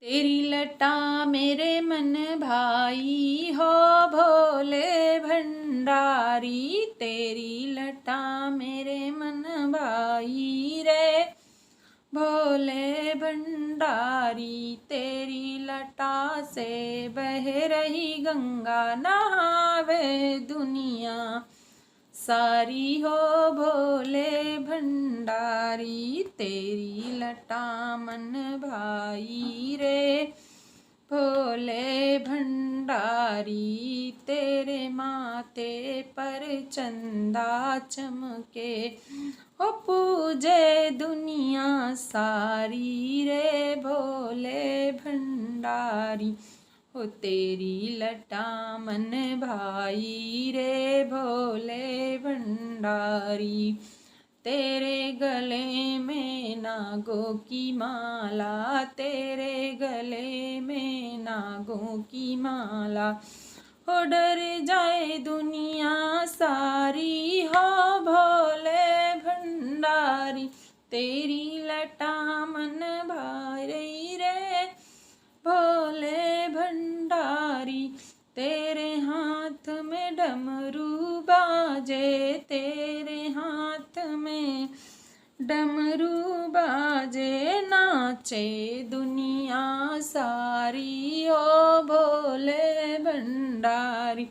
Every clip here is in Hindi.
तेरी लटा मेरे मन भाई हो भोले भंडारी। तेरी लटा मेरे मन भाई रे भोले भंडारी। तेरी लटा से बह रही गंगा नहावे दुनिया सारी हो भोले भंडारी। तेरी लटा मन भाई रे भोले भंडारी। तेरे माथे पर चंदा चमके हो पूजे दुनिया सारी रे भोले भंडारी। हो तेरी लटा मन भाई रे भोले भंडारी। तेरे गले में नागों की माला, तेरे गले में नागों की माला। हो डर जाए दुनिया सारी हो भोले भंडारी। तेरी लटा मन भाई रे भोले भंडारी। तेरे हाथ में डमरू बाजे, तेरे हाथ में डमरू बाजे। नाचे दुनिया सारी ओ भोले भंडारी।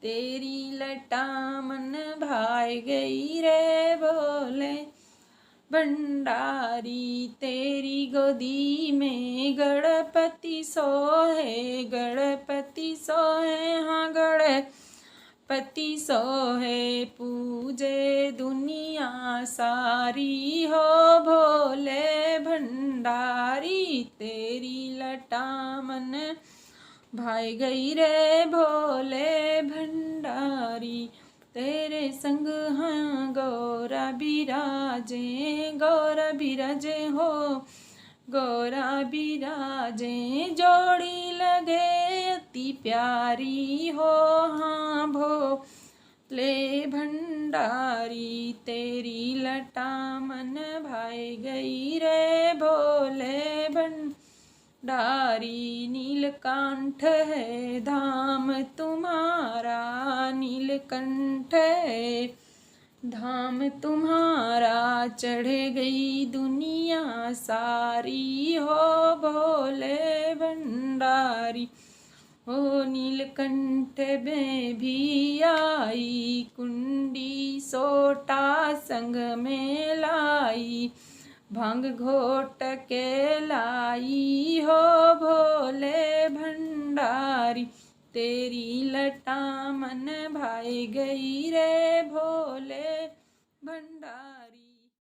तेरी लटा मन भाई गई रे भोले भंडारी। तेरी गोदी में गणपति सोहे, गणपति सोहे, हाँ गणपति सोहे। पूजे दुनिया सारी हो भोले भंडारी। तेरी लटा मन भाई गई रे भोले भंडारी। तेरे संग हाँ गौरा बिराजे, गौरा बिराजे हो गौरा बिराजे। जोड़ी लगे अति प्यारी हो हाँ भोले भंडारी। तेरी लटा मन भाई गई रे भोले भंडारी। नीलकंठ है धाम तुम्हारा, नीलकंठ है धाम तुम्हारा। चढ़ गई दुनिया सारी हो भोले भंडारी। ओ नीलकंठ में भी आई कुंडी सोटा संग में लाई। भांग घोट के लाई हो भोले भंडारी। तेरी लटा मन भाई गई रे भोले भंडारी।